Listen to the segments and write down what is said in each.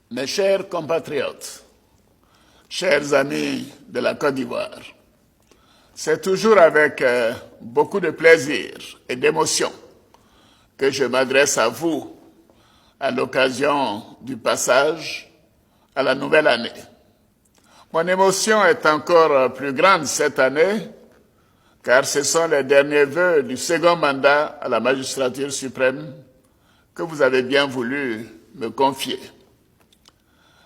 Mes chers compatriotes, chers amis de la Côte d'Ivoire, c'est toujours avec beaucoup de plaisir et d'émotion que je m'adresse à vous à l'occasion du passage à la nouvelle année. Mon émotion est encore plus grande cette année car ce sont les derniers vœux du second mandat à la magistrature suprême que vous avez bien voulu me confier.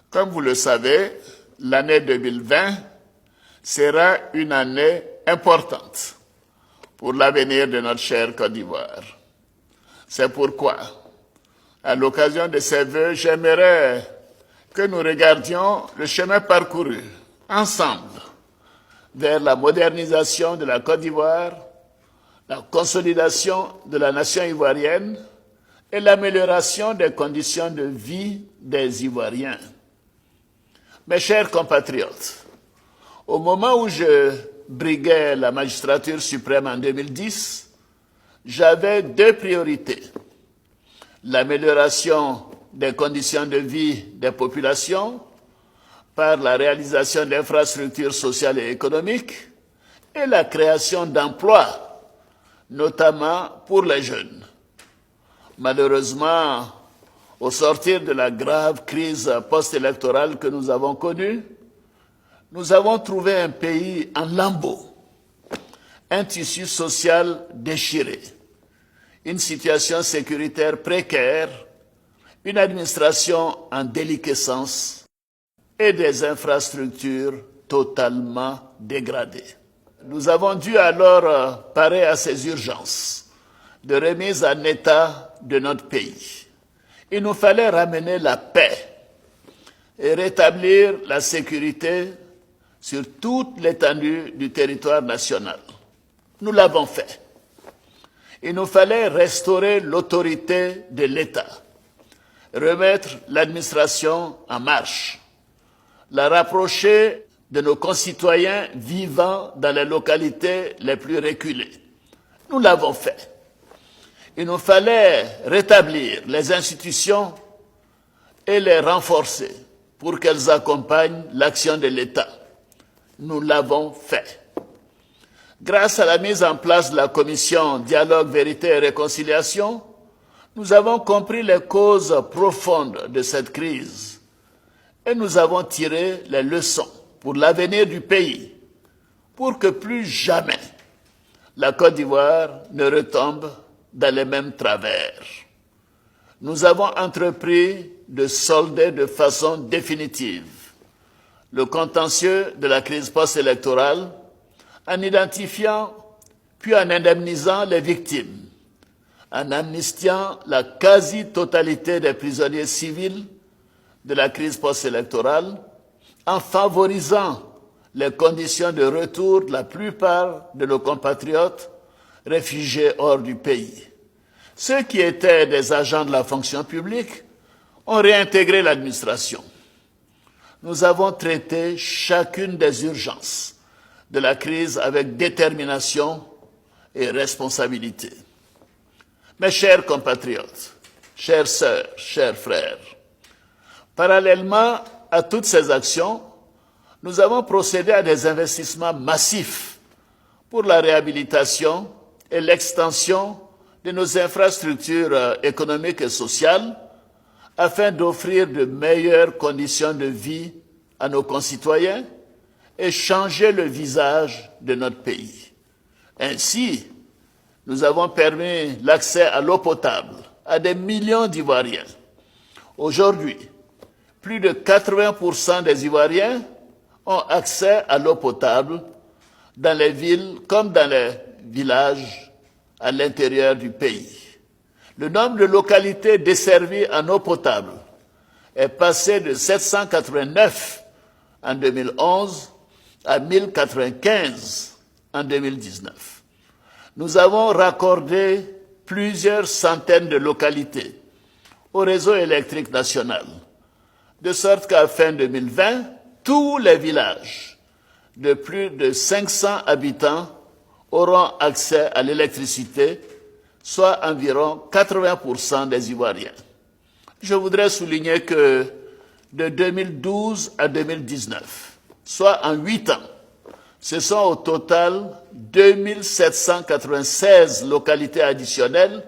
Comme vous le savez, l'année 2020 sera une année importante pour l'avenir de notre chère Côte d'Ivoire. C'est pourquoi, à l'occasion de ces vœux, j'aimerais que nous regardions le chemin parcouru ensemble vers la modernisation de la Côte d'Ivoire, la consolidation de la nation ivoirienne et l'amélioration des conditions de vie des Ivoiriens. Mes chers compatriotes, au moment où je briguais la magistrature suprême en 2010, j'avais deux priorités: l'amélioration des conditions de vie des populations par la réalisation d'infrastructures sociales et économiques et la création d'emplois, notamment pour les jeunes. Malheureusement, au sortir de la grave crise post-électorale que nous avons connue, nous avons trouvé un pays en lambeaux, un tissu social déchiré, une situation sécuritaire précaire, une administration en déliquescence et des infrastructures totalement dégradées. Nous avons dû alors parer à ces urgences de remise en état de notre pays. Il nous fallait ramener la paix et rétablir la sécurité sur toute l'étendue du territoire national. Nous l'avons fait. Il nous fallait restaurer l'autorité de l'État, remettre l'administration en marche, la rapprocher de nos concitoyens vivant dans les localités les plus reculées. Nous l'avons fait. Il nous fallait rétablir les institutions et les renforcer pour qu'elles accompagnent l'action de l'État. Nous l'avons fait. Grâce à la mise en place de la commission Dialogue, Vérité et Réconciliation, nous avons compris les causes profondes de cette crise et nous avons tiré les leçons pour l'avenir du pays, pour que plus jamais la Côte d'Ivoire ne retombe dans les mêmes travers. Nous avons entrepris de solder de façon définitive le contentieux de la crise post-électorale en identifiant puis en indemnisant les victimes, en amnistiant la quasi-totalité des prisonniers civils de la crise post-électorale, en favorisant les conditions de retour de la plupart de nos compatriotes réfugiés hors du pays. Ceux qui étaient des agents de la fonction publique ont réintégré l'administration. Nous avons traité chacune des urgences de la crise avec détermination et responsabilité. Mes chers compatriotes, chères sœurs, chers frères, parallèlement à toutes ces actions, nous avons procédé à des investissements massifs pour la réhabilitation et l'extension de nos infrastructures économiques et sociales afin d'offrir de meilleures conditions de vie à nos concitoyens et changer le visage de notre pays. Ainsi, nous avons permis l'accès à l'eau potable à des millions d'Ivoiriens. Aujourd'hui, plus de 80% des Ivoiriens ont accès à l'eau potable dans les villes comme dans les villages à l'intérieur du pays. Le nombre de localités desservies en eau potable est passé de 789 en 2011 à 1095 en 2019. Nous avons raccordé plusieurs centaines de localités au réseau électrique national, de sorte qu'à fin 2020, tous les villages de plus de 500 habitants auront accès à l'électricité, soit environ 80% des Ivoiriens. Je voudrais souligner que de 2012 à 2019, soit en 8 ans. Ce sont au total 2796 localités additionnelles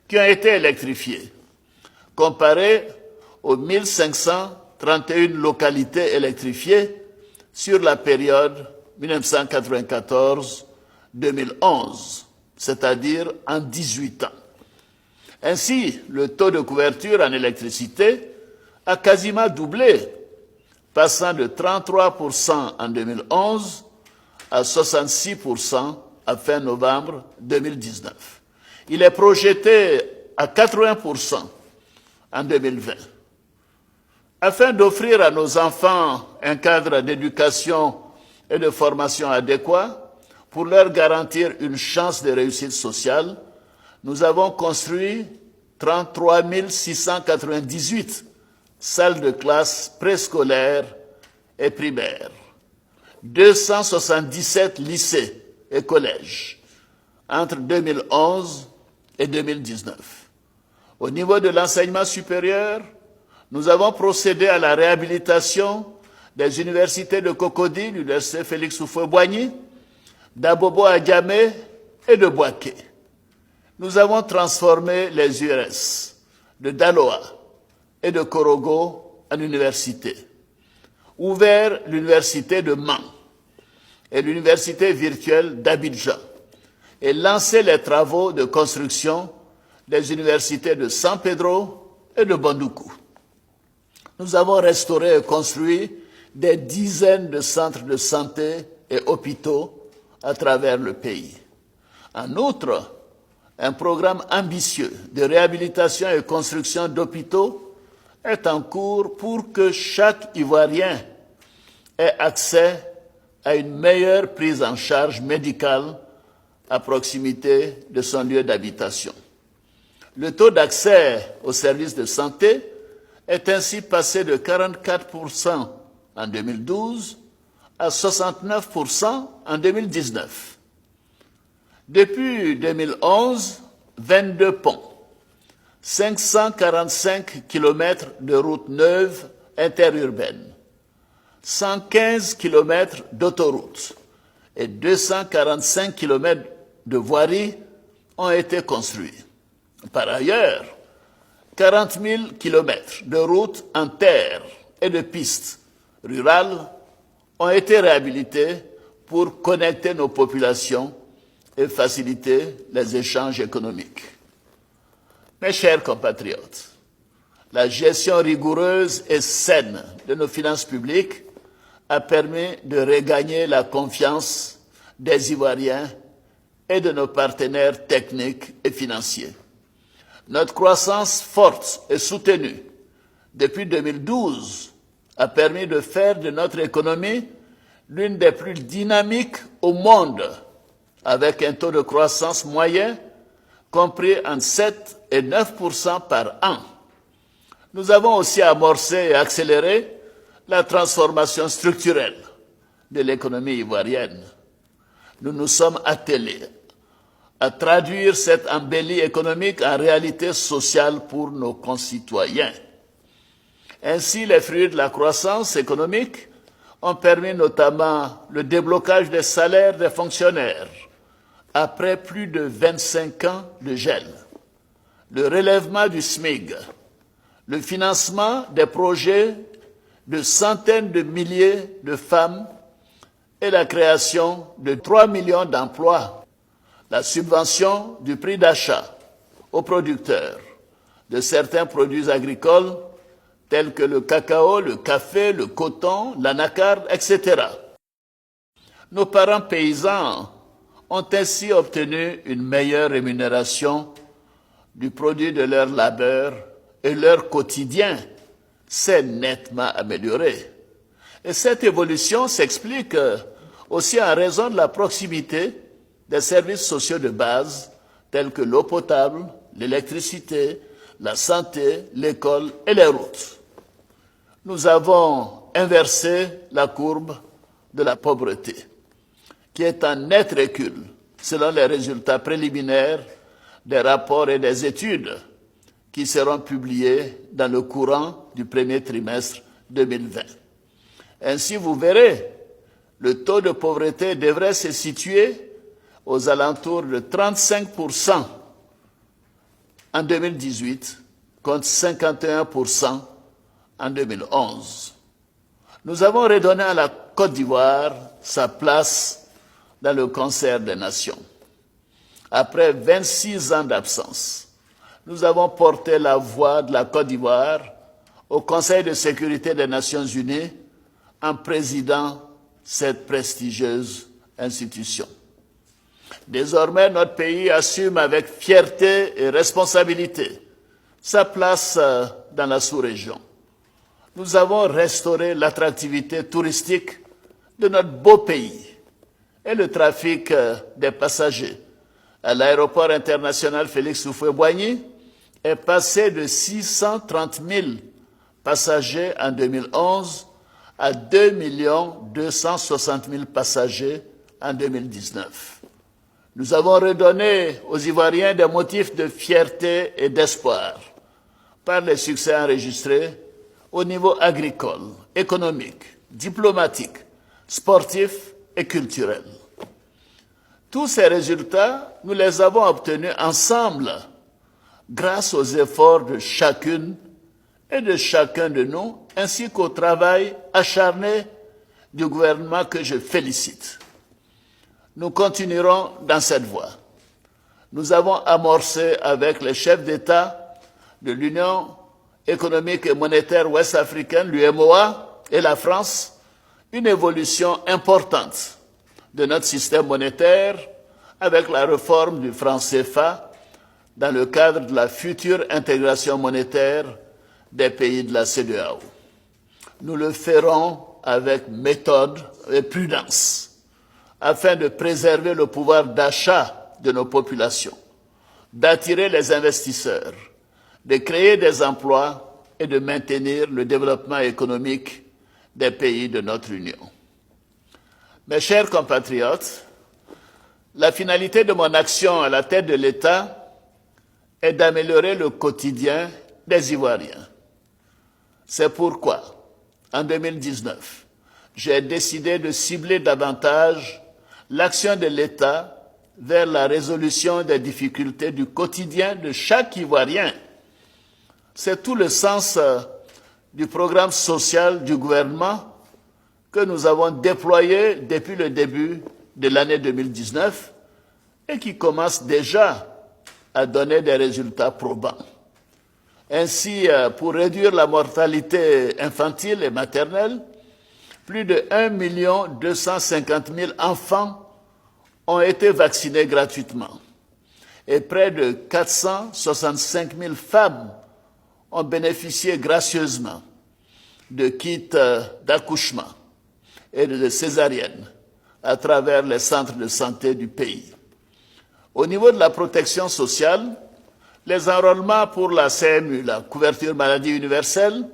qui ont été électrifiées, comparé aux 1531 localités électrifiées sur la période 1994-2011, c'est-à-dire en 18 ans. Ainsi, le taux de couverture en électricité a quasiment doublé, passant de 33% en 2011 à 66% à fin novembre 2019. Il est projeté à 80% en 2020. Afin d'offrir à nos enfants un cadre d'éducation et de formation adéquat, pour leur garantir une chance de réussite sociale, nous avons construit 33 698 salles de classe préscolaires et primaires, 277 lycées et collèges entre 2011 et 2019. Au niveau de l'enseignement supérieur, nous avons procédé à la réhabilitation des universités de Cocody, l'université Félix Houphouët-Boigny, d'Abobo à Diamé et de Bouaké. Nous avons transformé les URS de Daloa et de Korogo en université, ouvert l'université de Mans et l'université virtuelle d'Abidjan et lancé les travaux de construction des universités de San Pedro et de Bandoukou. Nous avons restauré et construit des dizaines de centres de santé et hôpitaux à travers le pays. En outre, un programme ambitieux de réhabilitation et construction d'hôpitaux est en cours pour que chaque Ivoirien ait accès à une meilleure prise en charge médicale à proximité de son lieu d'habitation. Le taux d'accès aux services de santé est ainsi passé de 44% en 2012 à 69% en 2019. Depuis 2011, 22 ponts, 545 km de routes neuves interurbaines, 115 km d'autoroutes et 245 km de voiries ont été construits. Par ailleurs, 40 000 km de routes en terre et de pistes rurales ont été réhabilités pour connecter nos populations et faciliter les échanges économiques. Mes chers compatriotes, la gestion rigoureuse et saine de nos finances publiques a permis de regagner la confiance des Ivoiriens et de nos partenaires techniques et financiers. Notre croissance forte et soutenue depuis 2012 a permis de faire de notre économie l'une des plus dynamiques au monde, avec un taux de croissance moyen compris entre 7 et 9% par an. Nous avons aussi amorcé et accéléré la transformation structurelle de l'économie ivoirienne. Nous nous sommes attelés à traduire cette embellie économique en réalité sociale pour nos concitoyens. Ainsi, les fruits de la croissance économique ont permis notamment le déblocage des salaires des fonctionnaires après plus de 25 ans de gel, le relèvement du SMIC, le financement des projets de centaines de milliers de femmes et la création de 3 millions d'emplois, la subvention du prix d'achat aux producteurs de certains produits agricoles tels que le cacao, le café, le coton, l'anacarde, etc. Nos parents paysans ont ainsi obtenu une meilleure rémunération du produit de leur labeur et leur quotidien s'est nettement amélioré. Et cette évolution s'explique aussi en raison de la proximité des services sociaux de base tels que l'eau potable, l'électricité, la santé, l'école et les routes. Nous avons inversé la courbe de la pauvreté, qui est en net recul selon les résultats préliminaires des rapports et des études qui seront publiés dans le courant du premier trimestre 2020. Ainsi, vous verrez, le taux de pauvreté devrait se situer aux alentours de 35% en 2018 contre 51% en 2011. Nous avons redonné à la Côte d'Ivoire sa place dans le concert des nations. Après 26 ans d'absence, nous avons porté la voix de la Côte d'Ivoire au Conseil de sécurité des Nations Unies en présidant cette prestigieuse institution. Désormais, notre pays assume avec fierté et responsabilité sa place dans la sous-région. Nous avons restauré l'attractivité touristique de notre beau pays et le trafic des passagers à l'aéroport international Félix Houphouët-Boigny est passé de 630 000 passagers en 2011 à 2 260 000 passagers en 2019. Nous avons redonné aux Ivoiriens des motifs de fierté et d'espoir par les succès enregistrés au niveau agricole, économique, diplomatique, sportif et culturel. Tous ces résultats, nous les avons obtenus ensemble grâce aux efforts de chacune et de chacun de nous, ainsi qu'au travail acharné du gouvernement que je félicite. Nous continuerons dans cette voie. Nous avons amorcé avec les chefs d'État de l'Union économique et monétaire ouest-africaine, l'UEMOA, et la France, une évolution importante de notre système monétaire avec la réforme du franc CFA dans le cadre de la future intégration monétaire des pays de la CEDEAO. Nous le ferons avec méthode et prudence afin de préserver le pouvoir d'achat de nos populations, d'attirer les investisseurs, de créer des emplois et de maintenir le développement économique des pays de notre Union. Mes chers compatriotes, la finalité de mon action à la tête de l'État est d'améliorer le quotidien des Ivoiriens. C'est pourquoi, en 2019, j'ai décidé de cibler davantage l'action de l'État vers la résolution des difficultés du quotidien de chaque Ivoirien. C'est tout le sens du programme social du gouvernement que nous avons déployé depuis le début de l'année 2019 et qui commence déjà à donner des résultats probants. Ainsi, pour réduire la mortalité infantile et maternelle, plus de 1 250 000 enfants ont été vaccinés gratuitement et près de 465 000 femmes ont bénéficié gracieusement de kits d'accouchement et de césariennes à travers les centres de santé du pays. Au niveau de la protection sociale, les enrôlements pour la CMU, la couverture maladie universelle,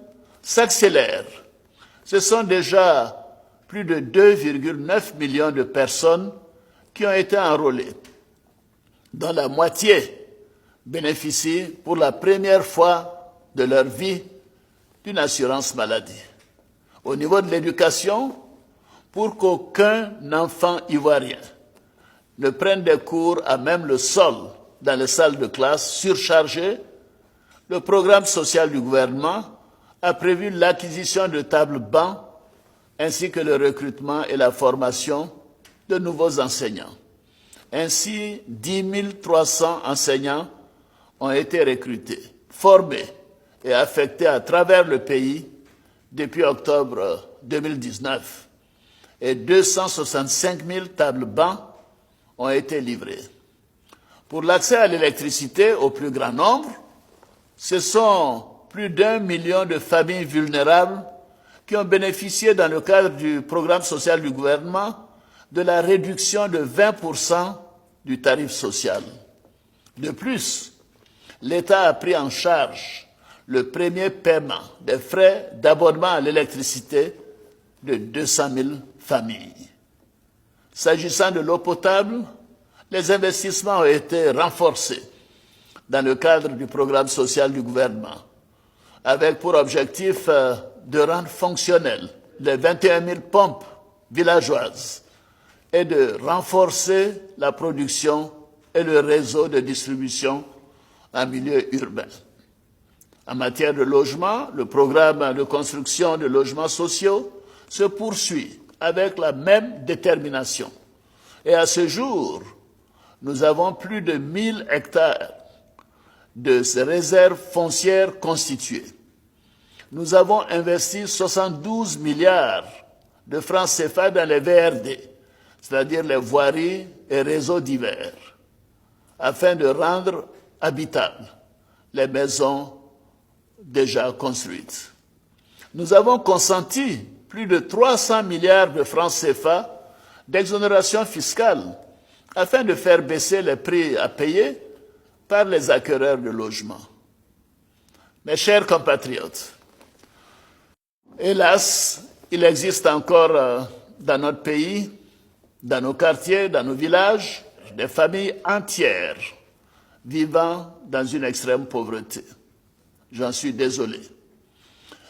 s'accélèrent. Ce sont déjà plus de 2,9 millions de personnes qui ont été enrôlées, dont la moitié bénéficient pour la première fois de leur vie d'une assurance maladie. Au niveau de l'éducation, pour qu'aucun enfant ivoirien ne prenne des cours à même le sol dans les salles de classe surchargées, le programme social du gouvernement a prévu l'acquisition de tables-bancs ainsi que le recrutement et la formation de nouveaux enseignants. Ainsi, 10 300 enseignants ont été recrutés, formés et affectés à travers le pays depuis octobre 2019 et 265 000 tables-bancs ont été livrés. Pour l'accès à l'électricité au plus grand nombre, ce sont plus d'1 million de familles vulnérables qui ont bénéficié dans le cadre du programme social du gouvernement de la réduction de 20% du tarif social. De plus, l'État a pris en charge le premier paiement des frais d'abonnement à l'électricité de 200 000 familles. S'agissant de l'eau potable, les investissements ont été renforcés dans le cadre du programme social du gouvernement, avec pour objectif de rendre fonctionnelles les 21 000 pompes villageoises et de renforcer la production et le réseau de distribution en milieu urbain. En matière de logement, le programme de construction de logements sociaux se poursuit avec la même détermination. Et à ce jour, nous avons plus de 1000 hectares de ces réserves foncières constituées. Nous avons investi 72 milliards de francs CFA dans les VRD, c'est-à-dire les voiries et réseaux divers, afin de rendre habitables les maisons déjà construites. Nous avons consenti plus de 300 milliards de francs CFA d'exonération fiscale afin de faire baisser les prix à payer par les acquéreurs de logements. Mes chers compatriotes, hélas, il existe encore dans notre pays, dans nos quartiers, dans nos villages, des familles entières vivant dans une extrême pauvreté. J'en suis désolé.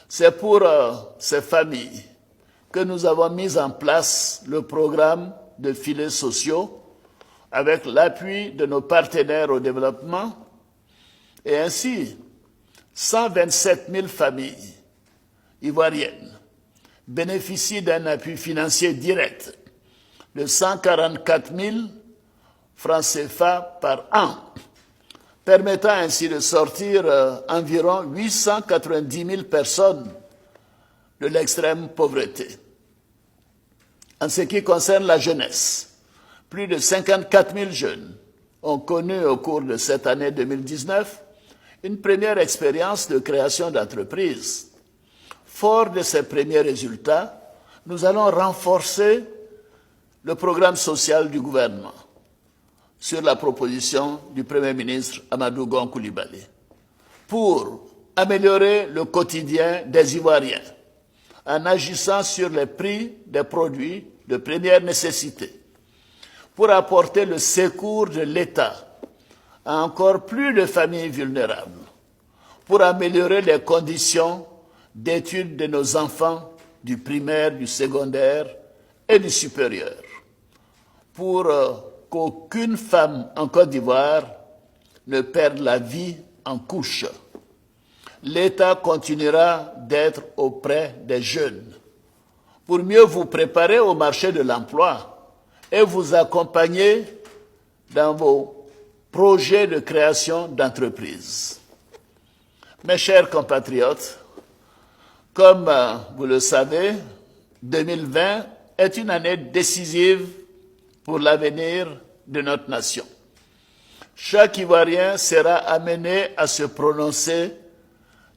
C'est pour ces familles que nous avons mis en place le programme de filets sociaux avec l'appui de nos partenaires au développement et ainsi 127 000 familles ivoiriennes bénéficient d'un appui financier direct de 144 000 francs CFA par an, permettant ainsi de sortir environ 890 000 personnes de l'extrême pauvreté. En ce qui concerne la jeunesse, plus de 54 000 jeunes ont connu au cours de cette année 2019 une première expérience de création d'entreprise. Fort de ces premiers résultats, nous allons renforcer le programme social du gouvernement sur la proposition du Premier ministre Amadou Gon Coulibaly pour améliorer le quotidien des Ivoiriens en agissant sur les prix des produits de première nécessité, pour apporter le secours de l'État à encore plus de familles vulnérables, pour améliorer les conditions d'études de nos enfants du primaire, du secondaire et du supérieur, pour qu'aucune femme en Côte d'Ivoire ne perde la vie en couche. L'État continuera d'être auprès des jeunes pour mieux vous préparer au marché de l'emploi et vous accompagner dans vos projets de création d'entreprises. Mes chers compatriotes, comme vous le savez, 2020 est une année décisive pour l'avenir de notre nation. Chaque Ivoirien sera amené à se prononcer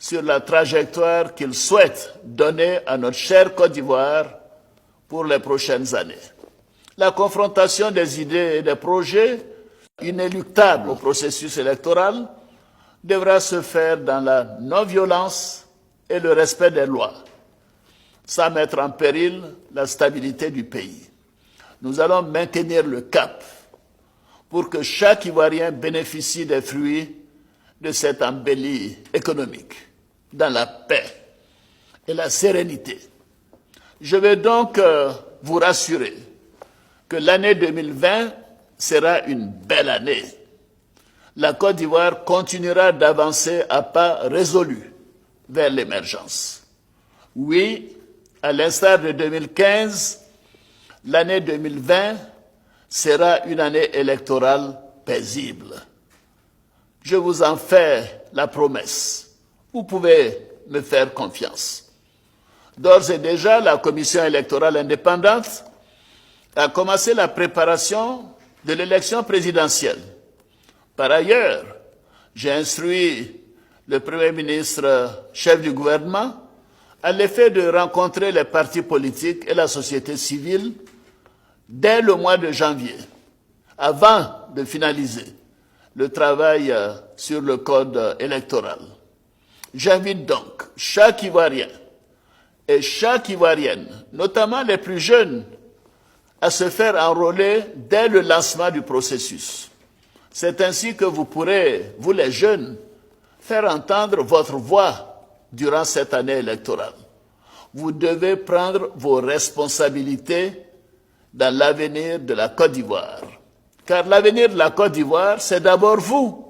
sur la trajectoire qu'il souhaite donner à notre chère Côte d'Ivoire pour les prochaines années. La confrontation des idées et des projets, inéluctable au processus électoral, devra se faire dans la non-violence et le respect des lois, sans mettre en péril la stabilité du pays. Nous allons maintenir le cap pour que chaque Ivoirien bénéficie des fruits de cette embellie économique, dans la paix et la sérénité. Je vais donc vous rassurer que l'année 2020 sera une belle année. La Côte d'Ivoire continuera d'avancer à pas résolus vers l'émergence. Oui, à l'instar de 2015, l'année 2020 sera une année électorale paisible. Je vous en fais la promesse. Vous pouvez me faire confiance. D'ores et déjà, la Commission électorale indépendante a commencé la préparation de l'élection présidentielle. Par ailleurs, j'ai instruit le Premier ministre, chef du gouvernement, à l'effet de rencontrer les partis politiques et la société civile dès le mois de janvier, avant de finaliser le travail sur le code électoral. J'invite donc chaque Ivoirien et chaque Ivoirienne, notamment les plus jeunes, à se faire enrôler dès le lancement du processus. C'est ainsi que vous pourrez, vous les jeunes, faire entendre votre voix durant cette année électorale. vous devez prendre vos responsabilités dans l'avenir de la Côte d'Ivoire. Car l'avenir de la Côte d'Ivoire, c'est d'abord vous.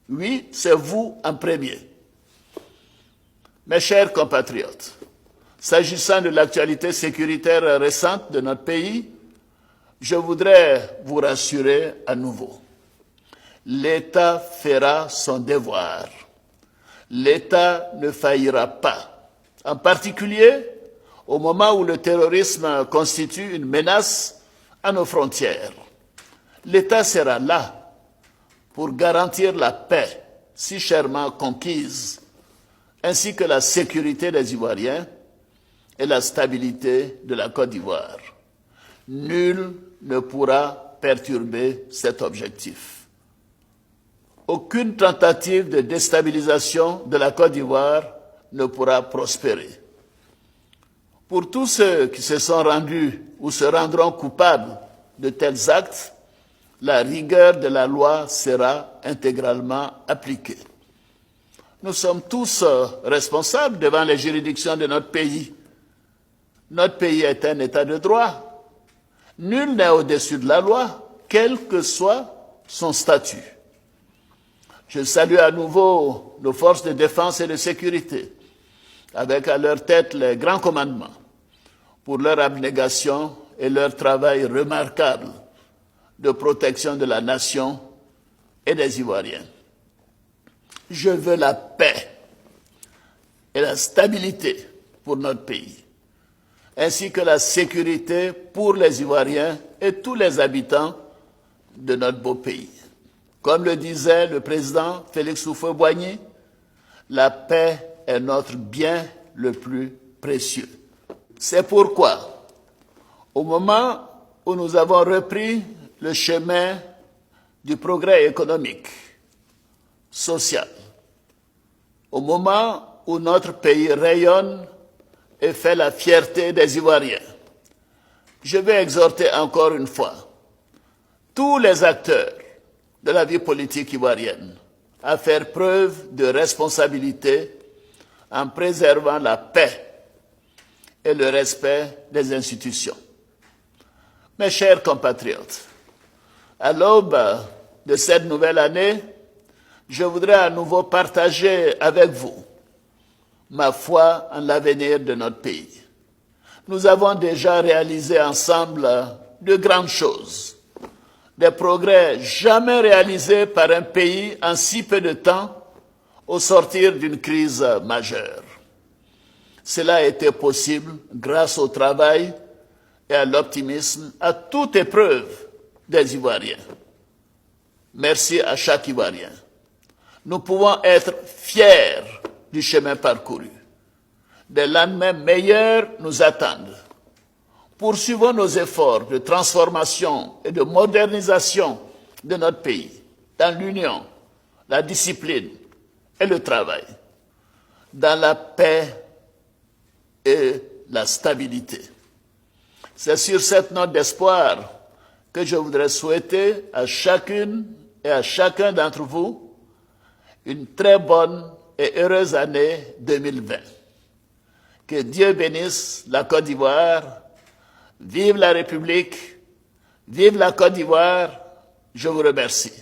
Oui, c'est vous en premier. Mes chers compatriotes, s'agissant de l'actualité sécuritaire récente de notre pays, je voudrais vous rassurer à nouveau. L'État fera son devoir. L'État ne faillira pas. En particulier, au moment où le terrorisme constitue une menace à nos frontières. L'État sera là pour garantir la paix si chèrement conquise, ainsi que la sécurité des Ivoiriens et la stabilité de la Côte d'Ivoire. Nul ne pourra perturber cet objectif. Aucune tentative de déstabilisation de la Côte d'Ivoire ne pourra prospérer. Pour tous ceux qui se sont rendus ou se rendront coupables de tels actes, la rigueur de la loi sera intégralement appliquée. Nous sommes tous responsables devant les juridictions de notre pays. Notre pays est un État de droit. Nul n'est au-dessus de la loi, quel que soit son statut. Je salue à nouveau nos forces de défense et de sécurité, avec à leur tête les grands commandements, pour leur abnégation et leur travail remarquable de protection de la nation et des Ivoiriens. Je veux la paix et la stabilité pour notre pays, ainsi que la sécurité pour les Ivoiriens et tous les habitants de notre beau pays. Comme le disait le président Félix Houphouët-Boigny, la paix est notre bien le plus précieux. C'est pourquoi, au moment où nous avons repris le chemin du progrès économique, social, au moment où notre pays rayonne et fait la fierté des Ivoiriens, je vais exhorter encore une fois tous les acteurs de la vie politique ivoirienne à faire preuve de responsabilité en préservant la paix et le respect des institutions. Mes chers compatriotes, à l'aube de cette nouvelle année, je voudrais à nouveau partager avec vous ma foi en l'avenir de notre pays. Nous avons déjà réalisé ensemble de grandes choses, des progrès jamais réalisés par un pays en si peu de temps au sortir d'une crise majeure. Cela a été possible grâce au travail et à l'optimisme à toute épreuve des Ivoiriens. Merci à chaque Ivoirien. Nous pouvons être fiers du chemin parcouru. Des lendemains meilleurs nous attendent. Poursuivons nos efforts de transformation et de modernisation de notre pays dans l'union, la discipline et le travail, dans la paix et la stabilité. C'est sur cette note d'espoir que je voudrais souhaiter à chacune et à chacun d'entre vous une très bonne et heureuse année 2020. Que Dieu bénisse la Côte d'Ivoire. Vive la République. Vive la Côte d'Ivoire. Je vous remercie.